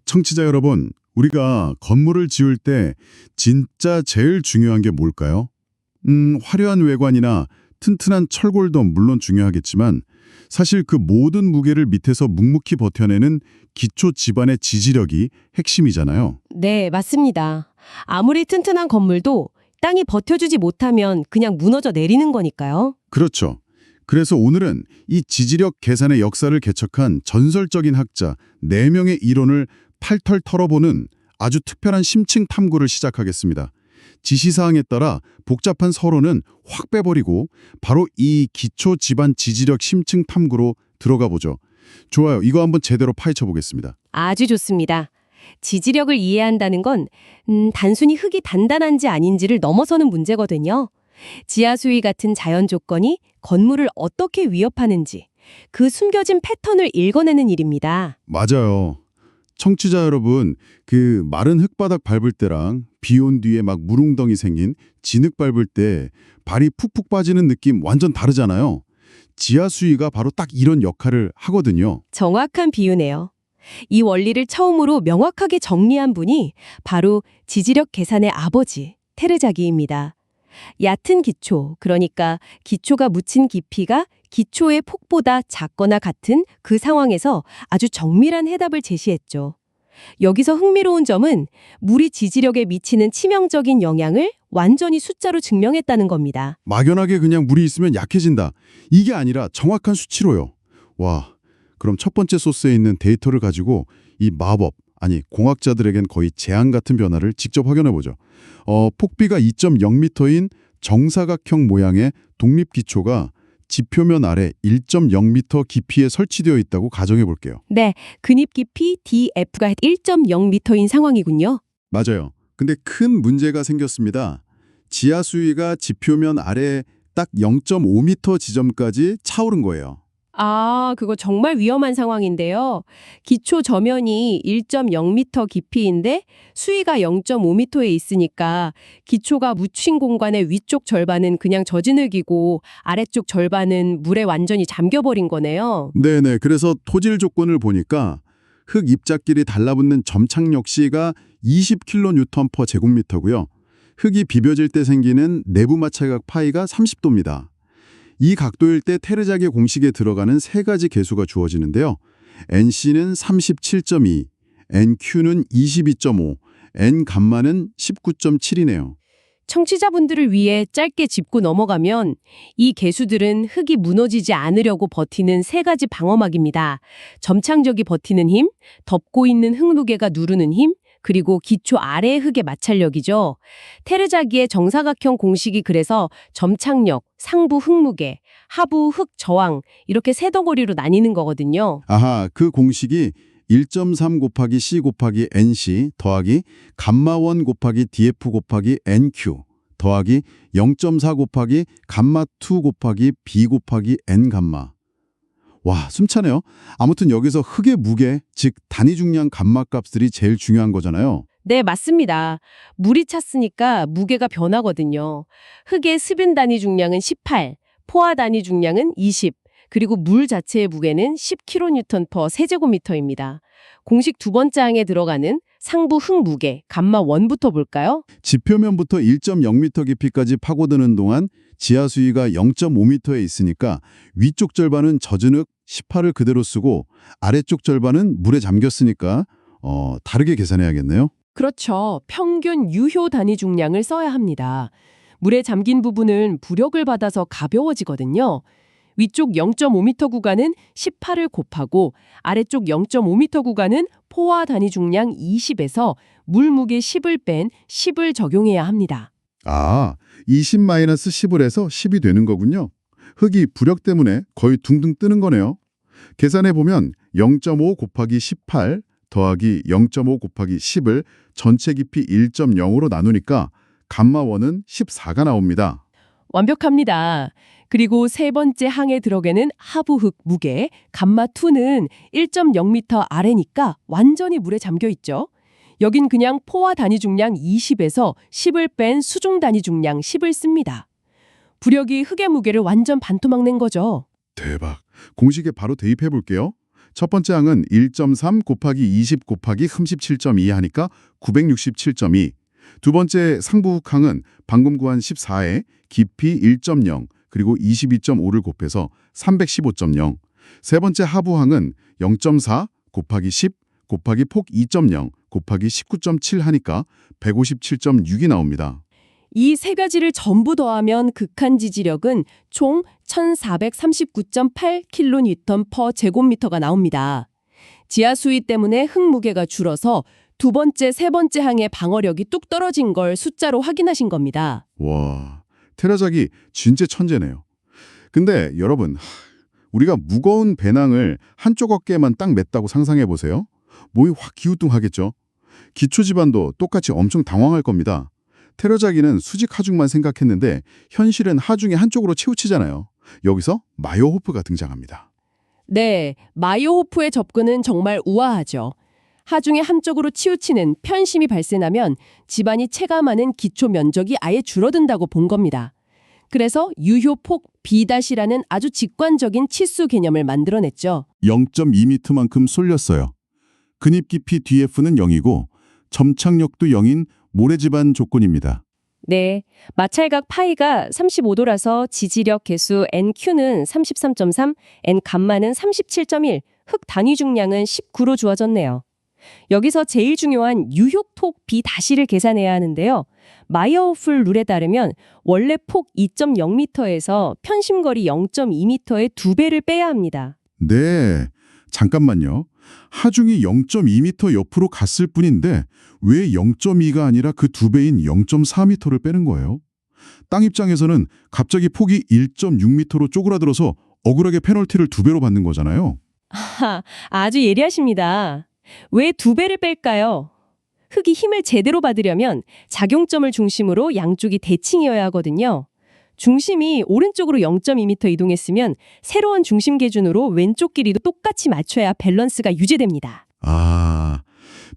청취자 여러분, 우리가 건물을 지을 때 진짜 제일 중요한 게 뭘까요? 화려한 외관이나 튼튼한 철골도 물론 중요하겠지만 사실 그 모든 무게를 밑에서 묵묵히 버텨내는 기초 지반의 지지력이 핵심이잖아요. 네, 맞습니다. 아무리 튼튼한 건물도 땅이 버텨주지 못하면 그냥 무너져 내리는 거니까요. 그렇죠. 그래서 오늘은 이 지지력 계산의 역사를 개척한 전설적인 학자 4명의 이론을 팔털 털어보는 아주 특별한 심층 탐구를 시작하겠습니다. 지시사항에 따라 복잡한 서론은 확 빼버리고 바로 이 기초 지반 지지력 심층 탐구로 들어가 보죠. 좋아요. 이거 한번 제대로 파헤쳐 보겠습니다. 아주 좋습니다. 지지력을 이해한다는 건 단순히 흙이 단단한지 아닌지를 넘어서는 문제거든요. 지하 수위 같은 자연 조건이 건물을 어떻게 위협하는지 그 숨겨진 패턴을 읽어내는 일입니다. 맞아요. 청취자 여러분, 그 마른 흙바닥 밟을 때랑 비 온 뒤에 막 물웅덩이 생긴 진흙 밟을 때 발이 푹푹 빠지는 느낌 완전 다르잖아요. 지하 수위가 바로 딱 이런 역할을 하거든요. 정확한 비유네요. 이 원리를 처음으로 명확하게 정리한 분이 바로 지지력 계산의 아버지 테르자기입니다. 얕은 기초, 그러니까 기초가 묻힌 깊이가 기초의 폭보다 작거나 같은 그 상황에서 아주 정밀한 해답을 제시했죠. 여기서 흥미로운 점은 물이 지지력에 미치는 치명적인 영향을 완전히 숫자로 증명했다는 겁니다. 막연하게 그냥 물이 있으면 약해진다. 이게 아니라 정확한 수치로요. 와, 그럼 첫 번째 소스에 있는 데이터를 가지고 이 마법, 아니 공학자들에겐 거의 재앙 같은 변화를 직접 확인해보죠. 폭비가 2.0m인 정사각형 모양의 독립기초가 지표면 아래 1.0m 깊이에 설치되어 있다고 가정해 볼게요. 네, 근입 깊이 DF가 1.0m인 상황이군요. 맞아요. 근데 큰 문제가 생겼습니다. 지하 수위가 지표면 아래 딱 0.5m 지점까지 차오른 거예요. 아, 그거 정말 위험한 상황인데요. 기초 저면이 1.0m 깊이인데 수위가 0.5m에 있으니까 기초가 묻힌 공간의 위쪽 절반은 그냥 젖은 흙이고 아래쪽 절반은 물에 완전히 잠겨버린 거네요. 네네. 그래서 토질 조건을 보니까 흙 입자끼리 달라붙는 점착 역시가 20kN/per 제곱미터고요. 흙이 비벼질 때 생기는 내부 마찰각 파이가 30도입니다. 이 각도일 때 테르자기 공식에 들어가는 세 가지 계수가 주어지는데요. NC는 37.2, NQ는 22.5, N감마는 19.7이네요. 청취자분들을 위해 짧게 짚고 넘어가면 이 개수들은 흙이 무너지지 않으려고 버티는 세 가지 방어막입니다. 점창적이 버티는 힘, 덮고 있는 흙 무게가 누르는 힘, 그리고 기초 아래의 흙의 마찰력이죠. 테르자기의 정사각형 공식이 그래서 점착력, 상부 흙 무게, 하부 흙 저항 이렇게 세 덩어리로 나뉘는 거거든요. 아하, 그 공식이 1.3 곱하기 C 곱하기 NC 더하기 감마1 곱하기 DF 곱하기 NQ 더하기 0.4 곱하기 감마2 곱하기 B 곱하기 N감마. 와, 숨차네요. 아무튼 여기서 흙의 무게, 즉 단위 중량 감마값들이 제일 중요한 거잖아요. 네, 맞습니다. 물이 찼으니까 무게가 변하거든요. 흙의 습인 단위 중량은 18, 포화 단위 중량은 20, 그리고 물 자체의 무게는 10kN/per 세제곱미터입니다. 공식 두 번째 항에 들어가는 상부 흙 무게, 감마1부터 볼까요? 지표면부터 1.0m 깊이까지 파고드는 동안 지하 수위가 0.5m에 있으니까 위쪽 절반은 젖은 흙 18을 그대로 쓰고 아래쪽 절반은 물에 잠겼으니까 다르게 계산해야겠네요. 그렇죠. 평균 유효 단위 중량을 써야 합니다. 물에 잠긴 부분은 부력을 받아서 가벼워지거든요. 위쪽 0.5m 구간은 18을 곱하고 아래쪽 0.5m 구간은 포화 단위 중량 20에서 물 무게 10을 뺀 10을 적용해야 합니다. 아, 20-10을 해서 10이 되는 거군요. 흙이 부력 때문에 거의 둥둥 뜨는 거네요. 계산해보면 0.5 곱하기 18 더하기 0.5 곱하기 10을 전체 깊이 1.0으로 나누니까 감마1은 14가 나옵니다. 완벽합니다. 그리고 세 번째 항에 들어가는 하부 흙 무게, 감마2는 1.0m 아래니까 완전히 물에 잠겨 있죠. 여긴 그냥 포화 단위 중량 20에서 10을 뺀 수중 단위 중량 10을 씁니다. 부력이 흙의 무게를 완전 반토막 낸 거죠. 대박. 공식에 바로 대입해 볼게요. 첫 번째 항은 1.3 곱하기 20 곱하기 37.2 하니까 967.2. 두 번째 상부항은 방금 구한 14에 깊이 1.0 그리고 22.5를 곱해서 315.0. 세 번째 하부항은 0.4 곱하기 10 곱하기 폭 2.0 곱하기 19.7 하니까 157.6이 나옵니다. 이 세 가지를 전부 더하면 극한 지지력은 총 1439.8kN/제곱미터가 나옵니다. 지하 수위 때문에 흙 무게가 줄어서 두 번째, 세 번째 항의 방어력이 뚝 떨어진 걸 숫자로 확인하신 겁니다. 와, 테라작이 진짜 천재네요. 근데 여러분, 우리가 무거운 배낭을 한쪽 어깨에만 딱 맸다고 상상해 보세요. 몸이 확 기우뚱하겠죠? 기초지반도 똑같이 엄청 당황할 겁니다. 테러자기는 수직 하중만 생각했는데 현실은 하중이 한쪽으로 치우치잖아요. 여기서 마요호프가 등장합니다. 네, 마이오호프의 접근은 정말 우아하죠. 하중의 한쪽으로 치우치는 편심이 발생하면 집안이 체감하는 기초 면적이 아예 줄어든다고 본 겁니다. 그래서 유효폭 B-라는 아주 직관적인 치수 개념을 만들어냈죠. 0.2m만큼 쏠렸어요. 근입 깊이 DF는 0이고 점착력도 0인 모래집안 조건입니다. 네, 마찰각 파이가 35도라서 지지력 계수 NQ는 33.3, N감마는 37.1, 흙 단위 중량은 19로 주어졌네요. 여기서 제일 중요한 유효폭 B-를 계산해야 하는데요. 마이어호프 룰에 따르면 원래 폭 2.0m에서 편심거리 0.2m의 2배를 빼야 합니다. 네, 잠깐만요. 하중이 0.2m 옆으로 갔을 뿐인데 왜 0.2가 아니라 그 2배인 0.4m를 빼는 거예요? 땅 입장에서는 갑자기 폭이 1.6m로 쪼그라들어서 억울하게 페널티를 2배로 받는 거잖아요. 아주 예리하십니다. 왜 2배를 뺄까요? 흙이 힘을 제대로 받으려면 작용점을 중심으로 양쪽이 대칭이어야 하거든요. 중심이 오른쪽으로 0.2m 이동했으면 새로운 중심 기준으로 왼쪽 길이도 똑같이 맞춰야 밸런스가 유지됩니다. 아,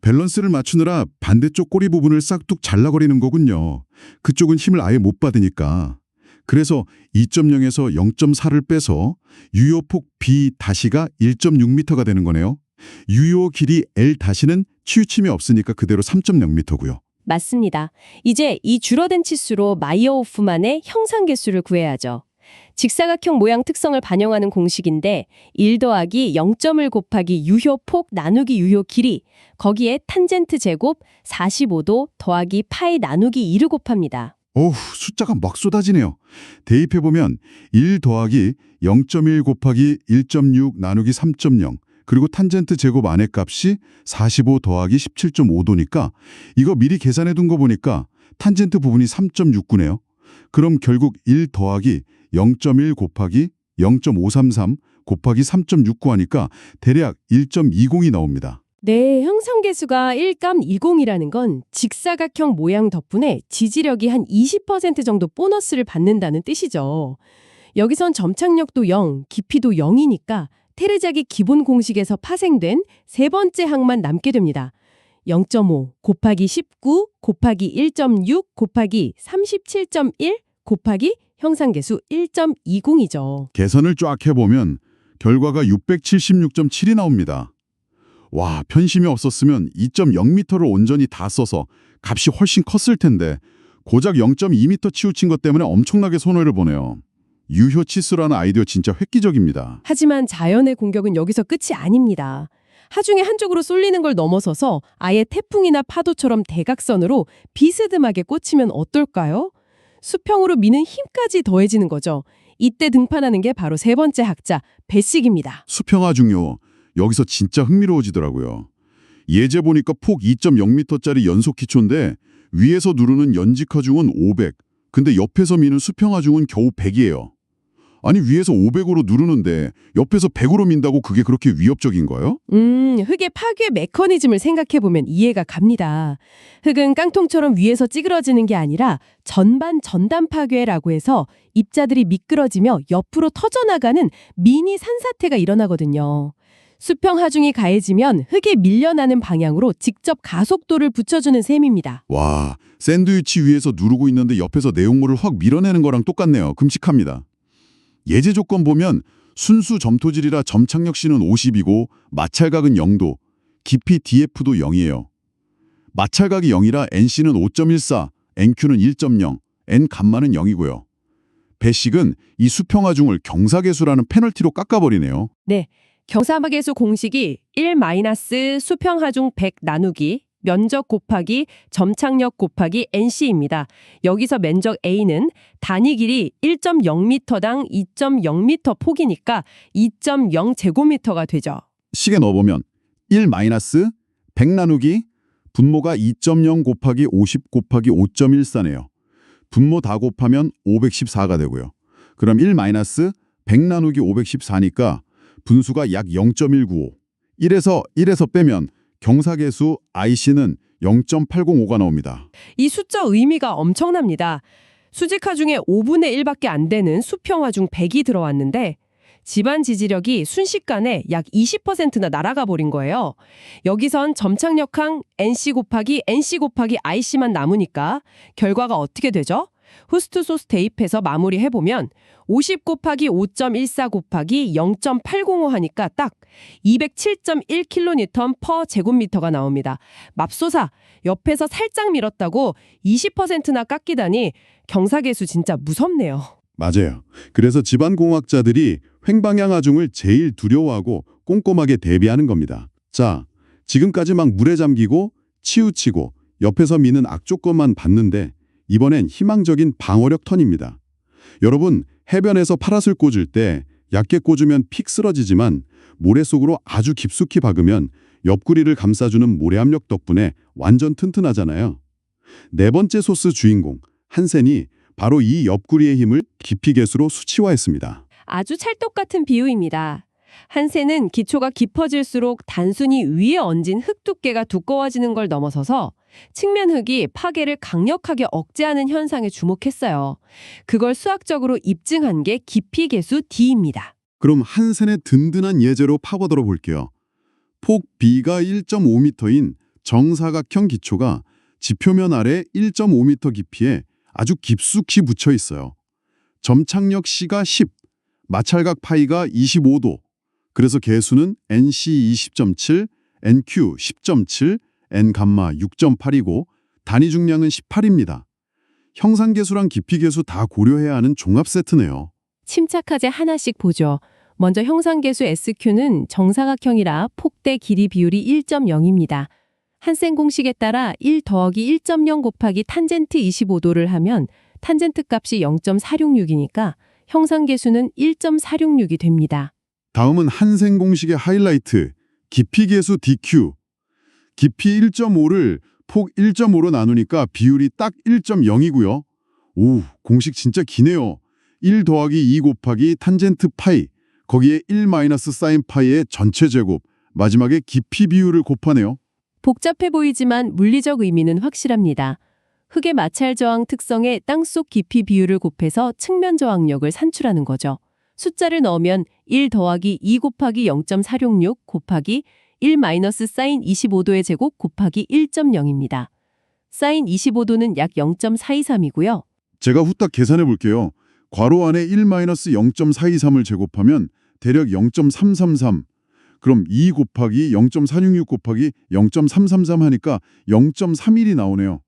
밸런스를 맞추느라 반대쪽 꼬리 부분을 싹둑 잘라버리는 거군요. 그쪽은 힘을 아예 못 받으니까. 그래서 2.0에서 0.4를 빼서 유효폭 B-가 1.6m가 되는 거네요. 유효 길이 L-는 치우침이 없으니까 그대로 3.0m고요. 맞습니다. 이제 이 줄어든 치수로 마이어호프만의 형상 개수를 구해야죠. 직사각형 모양 특성을 반영하는 공식인데 1 더하기 0.1 곱하기 유효폭 나누기 유효 길이 거기에 탄젠트 제곱 45도 더하기 파이 나누기 2를 곱합니다. 어후, 숫자가 막 쏟아지네요. 대입해보면 1 더하기 0.1 곱하기 1.6 나누기 3.0 그리고 탄젠트 제곱 안의 값이 45 더하기 17.5도니까 이거 미리 계산해둔 거 보니까 탄젠트 부분이 3.69네요. 그럼 결국 1 더하기 0.1 곱하기 0.533 곱하기 3.69 하니까 대략 1.20이 나옵니다. 네, 형상계수가 1감20이라는 건 직사각형 모양 덕분에 지지력이 한 20% 정도 보너스를 받는다는 뜻이죠. 여기선 점착력도 0, 깊이도 0이니까 테르자기 기본 공식에서 파생된 세 번째 항만 남게 됩니다. 0.5 곱하기 19 곱하기 1.6 곱하기 37.1 곱하기 형상계수 1.20이죠. 계산을 쫙 해보면 결과가 676.7이 나옵니다. 와, 편심이 없었으면 2.0m를 온전히 다 써서 값이 훨씬 컸을 텐데 고작 0.2m 치우친 것 때문에 엄청나게 손해를 보네요. 유효치수라는 아이디어 진짜 획기적입니다. 하지만 자연의 공격은 여기서 끝이 아닙니다. 하중에 한쪽으로 쏠리는 걸 넘어서서 아예 태풍이나 파도처럼 대각선으로 비스듬하게 꽂히면 어떨까요? 수평으로 미는 힘까지 더해지는 거죠. 이때 등판하는 게 바로 세 번째 학자, 배식입니다. 수평하중요. 여기서 진짜 흥미로워지더라고요. 예제 보니까 폭 2.0m짜리 연속 기초인데 위에서 누르는 연직하중은 500, 근데 옆에서 미는 수평하중은 겨우 100이에요. 아니 위에서 500으로 누르는데 옆에서 100으로 민다고 그게 그렇게 위협적인 거예요? 흙의 파괴 메커니즘을 생각해보면 이해가 갑니다. 흙은 깡통처럼 위에서 찌그러지는 게 아니라 전단 파괴라고 해서 입자들이 미끄러지며 옆으로 터져나가는 미니 산사태가 일어나거든요. 수평 하중이 가해지면 흙에 밀려나는 방향으로 직접 가속도를 붙여주는 셈입니다. 와, 샌드위치 위에서 누르고 있는데 옆에서 내용물을 확 밀어내는 거랑 똑같네요. 끔찍합니다. 예제 조건 보면 순수 점토질이라 점착력C는 50이고 마찰각은 0도, 깊이 DF도 0이에요. 마찰각이 0이라 NC는 5.14, NQ는 1.0, N감마는 0이고요. 배식은 이 수평하중을 경사계수라는 페널티로 깎아버리네요. 네, 경사계수 공식이 1- 수평하중 100 나누기 면적 곱하기 점착력 곱하기 NC입니다. 여기서 면적 A는 단위 길이 1.0m당 2.0m 폭이니까 2.0제곱미터가 되죠. 식에 넣어보면 1-100 나누기 분모가 2.0 곱하기 50 곱하기 5.14네요. 분모 다 곱하면 514가 되고요. 그럼 1-100 나누기 514니까 분수가 약 0.195. 1에서 빼면 경사계수 IC는 0.805가 나옵니다. 이 숫자 의미가 엄청납니다. 수직화 중에 5분의 1밖에 안 되는 수평화 중 100이 들어왔는데 집안 지지력이 순식간에 약 20%나 날아가 버린 거예요. 여기선 점착력항 NC 곱하기 IC만 남으니까 결과가 어떻게 되죠? 후스트소스 대입해서 마무리해보면 50 곱하기 5.14 곱하기 0.805 하니까 딱 207.1kN per 제곱미터가 나옵니다. 맙소사, 옆에서 살짝 밀었다고 20%나 깎이다니 경사계수 진짜 무섭네요. 맞아요. 그래서 집안공학자들이 횡방향 하중을 제일 두려워하고 꼼꼼하게 대비하는 겁니다. 자, 지금까지 막 물에 잠기고 치우치고 옆에서 미는 악조건만 봤는데 이번엔 희망적인 방어력 턴입니다. 여러분, 해변에서 파라솔 꽂을 때 얕게 꽂으면 픽 쓰러지지만 모래 속으로 아주 깊숙이 박으면 옆구리를 감싸주는 모래 압력 덕분에 완전 튼튼하잖아요. 네 번째 소스 주인공, 한센이 바로 이 옆구리의 힘을 깊이계수로 수치화했습니다. 아주 찰떡 같은 비유입니다. 한센은 기초가 깊어질수록 단순히 위에 얹은 흙 두께가 두꺼워지는 걸 넘어서서 측면 흙이 파괴를 강력하게 억제하는 현상에 주목했어요. 그걸 수학적으로 입증한 게 깊이계수 D입니다. 그럼 한센의 든든한 예제로 파고들어 볼게요. 폭 B가 1.5m인 정사각형 기초가 지표면 아래 1.5m 깊이에 아주 깊숙이 붙여 있어요. 점착력 C가 10, 마찰각 파이가 25도. 그래서 계수는 NC 20.7, NQ 10.7, N감마 6.8이고 단위 중량은 18입니다. 형상계수랑 깊이계수 다 고려해야 하는 종합 세트네요. 침착하게 하나씩 보죠. 먼저 형상계수 SQ는 정사각형이라 폭대 길이 비율이 1.0입니다. 한센 공식에 따라 1 더하기 1.0 곱하기 탄젠트 25도를 하면 탄젠트 값이 0.466이니까 형상계수는 1.466이 됩니다. 다음은 한센 공식의 하이라이트, 깊이계수 DQ. 깊이 1.5를 폭 1.5로 나누니까 비율이 딱 1.0이고요. 오, 공식 진짜 기네요. 1 더하기 2 곱하기 탄젠트 파이, 거기에 1 마이너스 사인 파이의 전체 제곱, 마지막에 깊이 비율을 곱하네요. 복잡해 보이지만 물리적 의미는 확실합니다. 흙의 마찰 저항 특성에 땅속 깊이 비율을 곱해서 측면 저항력을 산출하는 거죠. 숫자를 넣으면 1 더하기 2 곱하기 0.466 곱하기 1 마이너스 사인 25도의 제곱 곱하기 1.0입니다. 사인 25도는 약 0.423이고요. 제가 후딱 계산해 볼게요. 괄호 안에 1 마이너스 0.423을 제곱하면 대략 0.333. 그럼 2 곱하기 0.466 곱하기 0.333 하니까 0.31이 나오네요.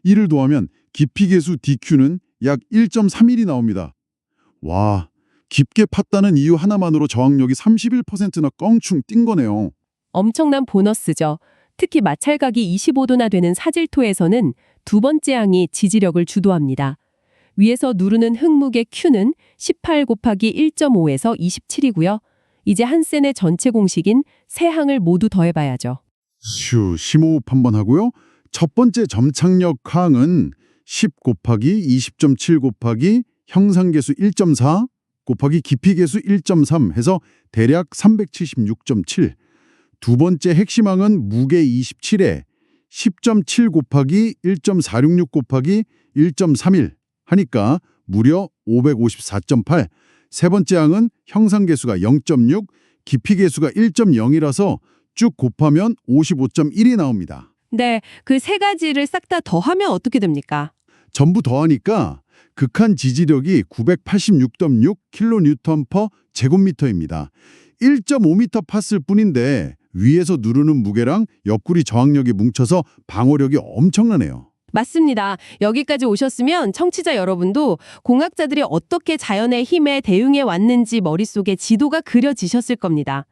이를 더하면 깊이계수 DQ는 약 1.31이 나옵니다. 와, 깊게 팠다는 이유 하나만으로 저항력이 31%나 껑충 뛴 거네요. 엄청난 보너스죠. 특히 마찰각이 25도나 되는 사질토에서는 두 번째 항이 지지력을 주도합니다. 위에서 누르는 흙무게 Q는 18 곱하기 1.5에서 27이고요. 이제 한센의 전체 공식인 세 항을 모두 더해봐야죠. 심호흡 한번 하고요. 첫 번째 점착력 항은 10 곱하기 20.7 곱하기 형상계수 1.4 곱하기 깊이계수 1.3 해서 대략 376.7. 두 번째 핵심항은 무게 27에 10.7 곱하기 1.466 곱하기 1.31 하니까 무려 554.8. 세 번째 항은 형상계수가 0.6, 깊이계수가 1.0이라서 쭉 곱하면 55.1이 나옵니다. 네, 그 세 가지를 싹 다 더하면 어떻게 됩니까? 전부 더하니까 극한 지지력이 986.6kN/제곱미터입니다. 1.5m 팠을 뿐인데 위에서 누르는 무게랑 옆구리 저항력이 뭉쳐서 방어력이 엄청나네요. 맞습니다. 여기까지 오셨으면 청취자 여러분도 공학자들이 어떻게 자연의 힘에 대응해 왔는지 머릿속에 지도가 그려지셨을 겁니다.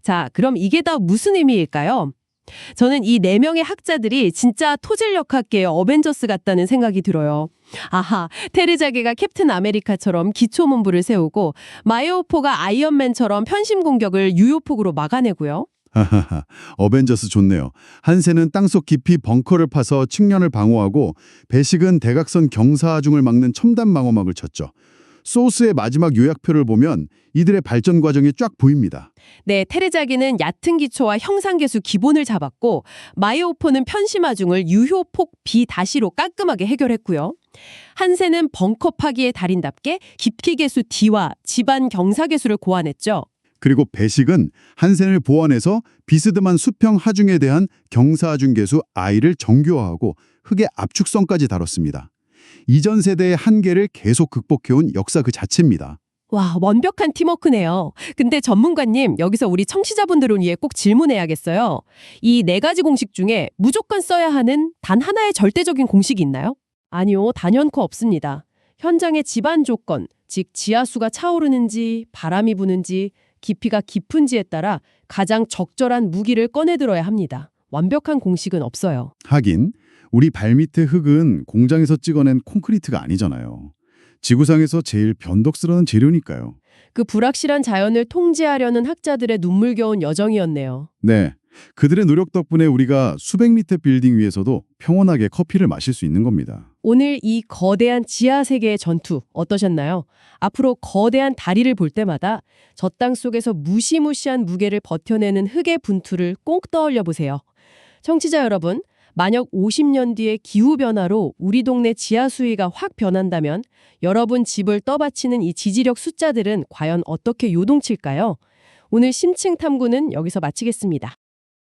자, 그럼 이게 다 무슨 의미일까요? 저는 이 4명의 학자들이 진짜 토질역학계의 어벤져스 같다는 생각이 들어요. 아하, 테르자기가 캡틴 아메리카처럼 기초문부를 세우고 마요포가 아이언맨처럼 편심 공격을 유효폭으로 막아내고요. 하하하, 어벤져스 좋네요. 한센은 땅속 깊이 벙커를 파서 측면을 방어하고 배식은 대각선 경사중을 막는 첨단 방어막을 쳤죠. 소스의 마지막 요약표를 보면 이들의 발전 과정이 쫙 보입니다. 네, 테르자기는 얕은 기초와 형상계수 기본을 잡았고 마이오포는 편심하중을 유효폭 B-로 깔끔하게 해결했고요. 한센은 벙커 파기의 달인답게 깊이계수 D와 집안 경사계수를 고안했죠. 그리고 배식은 한센을 보완해서 비스듬한 수평 하중에 대한 경사하중 계수 I를 정교화하고 흙의 압축성까지 다뤘습니다. 이전 세대의 한계를 계속 극복해온 역사 그 자체입니다. 와, 완벽한 팀워크네요. 근데 전문가님, 여기서 우리 청취자분들을 위해 꼭 질문해야겠어요. 이 4가지 공식 중에 무조건 써야 하는 단 하나의 절대적인 공식이 있나요? 아니요, 단연코 없습니다. 현장의 집안 조건, 즉 지하수가 차오르는지 바람이 부는지 깊이가 깊은지에 따라 가장 적절한 무기를 꺼내들어야 합니다. 완벽한 공식은 없어요. 하긴 우리 발밑의 흙은 공장에서 찍어낸 콘크리트가 아니잖아요. 지구상에서 제일 변덕스러운 재료니까요. 그 불확실한 자연을 통제하려는 학자들의 눈물겨운 여정이었네요. 네, 그들의 노력 덕분에 우리가 수백 미터 빌딩 위에서도 평온하게 커피를 마실 수 있는 겁니다. 오늘 이 거대한 지하 세계의 전투 어떠셨나요? 앞으로 거대한 다리를 볼 때마다 저 땅 속에서 무시무시한 무게를 버텨내는 흙의 분투를 꼭 떠올려 보세요. 청취자 여러분, 만약 50년 뒤에 기후변화로 우리 동네 지하 수위가 확 변한다면 여러분 집을 떠받치는 이 지지력 숫자들은 과연 어떻게 요동칠까요? 오늘 심층 탐구는 여기서 마치겠습니다.